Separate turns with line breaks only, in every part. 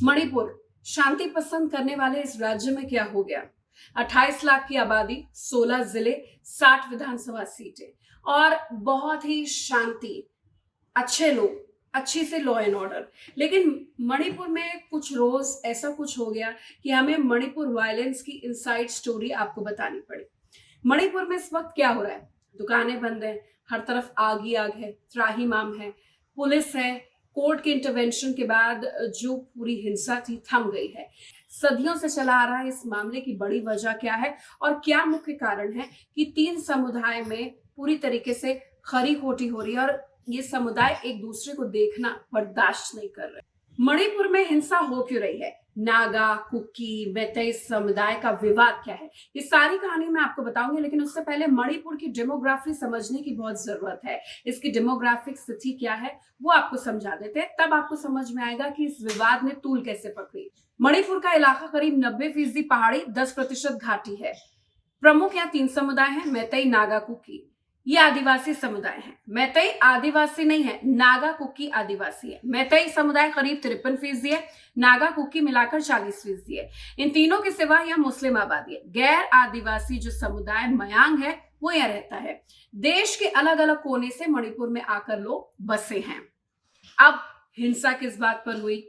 मणिपुर शांति पसंद करने वाले इस राज्य में क्या हो गया? 28 लाख की आबादी, 16 जिले, 60 विधानसभा सीटें और बहुत ही शांति, अच्छे लोग, अच्छी से लॉ एंड ऑर्डर। लेकिन मणिपुर में कुछ रोज ऐसा कुछ हो गया कि हमें मणिपुर वायलेंस की इनसाइड स्टोरी आपको बतानी पड़ी। मणिपुर में इस वक्त क्या हो रहा है? दुकानें बंद हैं, हर तरफ आग ही आग है, त्राहिमाम है, पुलिस है। कोर्ट के इंटरवेंशन के बाद जो पूरी हिंसा थी थम गई है। सदियों से चला आ रहा है। इस मामले की बड़ी वजह क्या है और क्या मुख्य कारण है कि 3 समुदाय में पूरी तरीके से खरी खोटी हो रही है और ये समुदाय एक दूसरे को देखना बर्दाश्त नहीं कर रहे। मणिपुर में हिंसा हो क्यों रही है? नागा, कुकी, मैतेई समुदाय का विवाद क्या है? ये सारी कहानी मैं आपको बताऊंगी, लेकिन उससे पहले मणिपुर की डेमोग्राफी समझने की बहुत जरूरत है। इसकी डेमोग्राफिक स्थिति क्या है वो आपको समझा देते हैं, तब आपको समझ में आएगा कि इस विवाद ने तूल कैसे पकड़ी। मणिपुर का इलाका करीब 90% पहाड़ी, 10% घाटी है। प्रमुख यहाँ 3 समुदाय हैं, मैतेई, नागा, कुकी। ये आदिवासी समुदाय है। मैतेई आदिवासी नहीं है, नागा कुकी आदिवासी है। मैतेई समुदाय करीब 53% है, नागा कुकी मिलाकर 40% है। इन तीनों के सिवा यह मुस्लिम आबादी है। गैर आदिवासी जो समुदाय मयांग है वो यहाँ रहता है। देश के अलग अलग कोने से मणिपुर में आकर लोग बसे हैं। अब हिंसा किस बात पर हुई?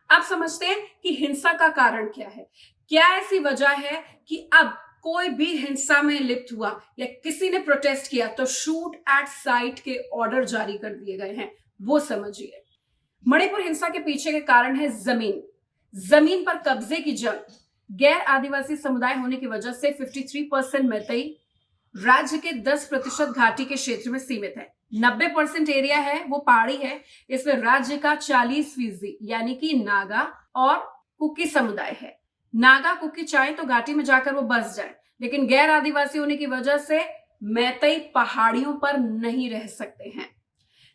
अब समझते हैं कि हिंसा का कारण क्या है। क्या ऐसी वजह है कि अब कोई भी हिंसा में लिप्त हुआ या किसी ने प्रोटेस्ट किया तो शूट एट साइट के ऑर्डर जारी कर दिए गए हैं? वो समझिए। मणिपुर हिंसा के पीछे के कारण है जमीन पर कब्जे की जंग। गैर आदिवासी समुदाय होने की वजह से 53% मैतेई राज्य के 10% घाटी के क्षेत्र में सीमित है। 90% एरिया है वो पहाड़ी है। इसमें राज्य का 40% यानी कि नागा और कुकी समुदाय है। नागा कुकी चाहे तो घाटी में जाकर वो बस जाए, लेकिन गैर आदिवासी होने की वजह से मैतेई पहाड़ियों पर नहीं रह सकते हैं।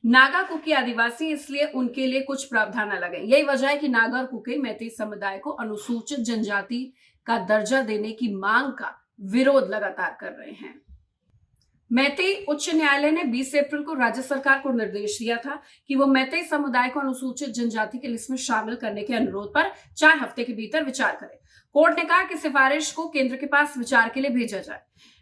नागा कुकी आदिवासी, इसलिए उनके लिए कुछ प्रावधान अलग है। यही वजह है कि नागा और कुकी मैतेई समुदाय को अनुसूचित जनजाति का दर्जा देने की मांग का विरोध लगातार कर रहे हैं। मैतेई उच्च न्यायालय ने 20 अप्रैल को राज्य सरकार को निर्देश दिया था कि वो मैतेई समुदाय को अनुसूचित जनजाति की लिस्ट में शामिल करने के अनुरोध पर 4 हफ्ते के भीतर विचार करे। कोर्ट ने कहा कि सिफारिश को केंद्र के पास विचार के लिए भेजा जाए।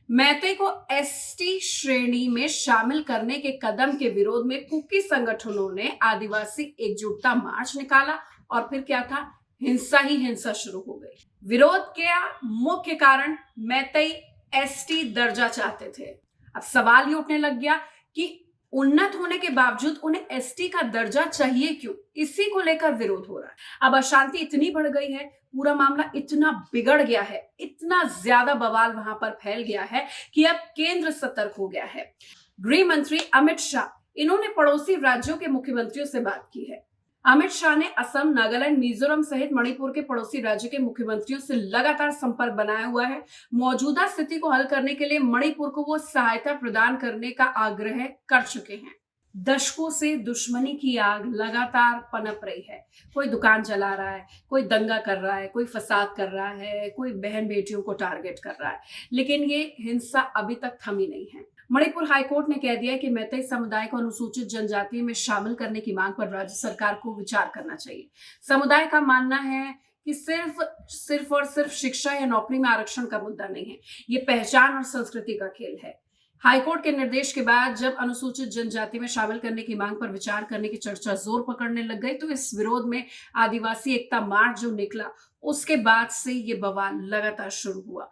मैतेई को एसटी श्रेणी में शामिल करने के कदम के विरोध में कुकी संगठनों ने आदिवासी एकजुटता मार्च निकाला और फिर क्या था? हिंसा शुरू हो गई। विरोध के मुख्य कारण मैतेई एसटी दर्जा चाहते थे। अब सवाल ये उठने लग गया कि उन्नत होने के बावजूद उन्हें एसटी का दर्जा चाहिए क्यों? इसी को लेकर विरोध हो रहा है। अब अशांति इतनी बढ़ गई है, पूरा मामला इतना बिगड़ गया है, इतना ज्यादा बवाल वहां पर फैल गया है कि अब केंद्र सतर्क हो गया है। गृह मंत्री अमित शाह, इन्होंने पड़ोसी राज्यों के मुख्यमंत्रियों से बात की है। अमित शाह ने असम, नागालैंड, मिजोरम सहित मणिपुर के पड़ोसी राज्य के मुख्यमंत्रियों से लगातार संपर्क बनाया हुआ है। मौजूदा स्थिति को हल करने के लिए मणिपुर को वो सहायता प्रदान करने का आग्रह कर चुके हैं। दशकों से दुश्मनी की आग लगातार पनप रही है। कोई दुकान जला रहा है, कोई दंगा कर रहा है, कोई फसाद कर रहा है, कोई बहन बेटियों को टारगेट कर रहा है, लेकिन ये हिंसा अभी तक थमी नहीं है। मणिपुर हाईकोर्ट ने कह दिया कि मैतेई समुदाय को अनुसूचित जनजाति में शामिल करने की मांग पर राज्य सरकार को विचार करना चाहिए। समुदाय का मानना है कि सिर्फ और सिर्फ शिक्षा या नौकरी में आरक्षण का मुद्दा नहीं है, ये पहचान और संस्कृति का खेल है। हाईकोर्ट के निर्देश के बाद जब अनुसूचित जनजाति में शामिल करने की मांग पर विचार करने की चर्चा जोर पकड़ने लग गई, तो इस विरोध में आदिवासी एकता मार्च जो निकला, उसके बाद से ये बवाल लगातार शुरू हुआ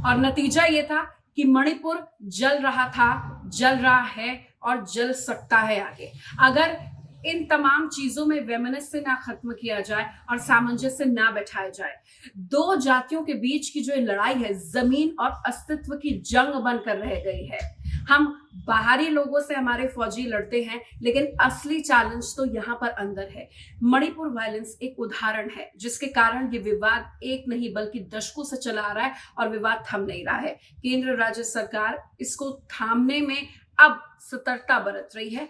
और नतीजा ये था कि मणिपुर जल रहा था, जल रहा है और जल सकता है आगे, अगर इन तमाम चीजों में वैमनस्य ना खत्म किया जाए और सामंजस्य ना बैठाया जाए। 2 जातियों के बीच की जो लड़ाई है, जमीन और अस्तित्व की जंग बनकर रह गई है। हम बाहरी लोगों से हमारे फौजी लड़ते हैं, लेकिन असली चैलेंज तो यहाँ पर अंदर है। मणिपुर वायलेंस एक उदाहरण है जिसके कारण ये विवाद एक नहीं बल्कि दशकों से चला आ रहा है और विवाद थम नहीं रहा है। केंद्र राज्य सरकार इसको थामने में अब सतर्कता बरत रही है,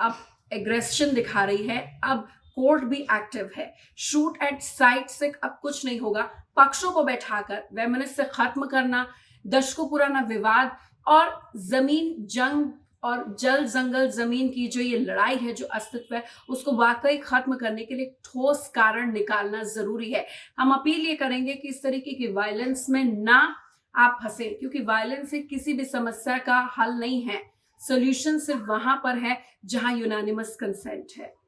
अब एग्रेशन दिखा रही है, अब कोर्ट भी एक्टिव है। शूट एट साइट से अब कुछ नहीं होगा। पक्षों को बैठाकर वैमनस्य खत्म करना, दशकों पुराना विवाद और जमीन जंग और जल जंगल जमीन की जो ये लड़ाई है, जो अस्तित्व है, उसको वाकई खत्म करने के लिए ठोस कारण निकालना जरूरी है। हम अपील ये करेंगे कि इस तरीके की वायलेंस में ना आप फंसे, क्योंकि वायलेंस से किसी भी समस्या का हल नहीं है। सोल्यूशन सिर्फ वहां पर है जहां यूनानिमस कंसेंट है।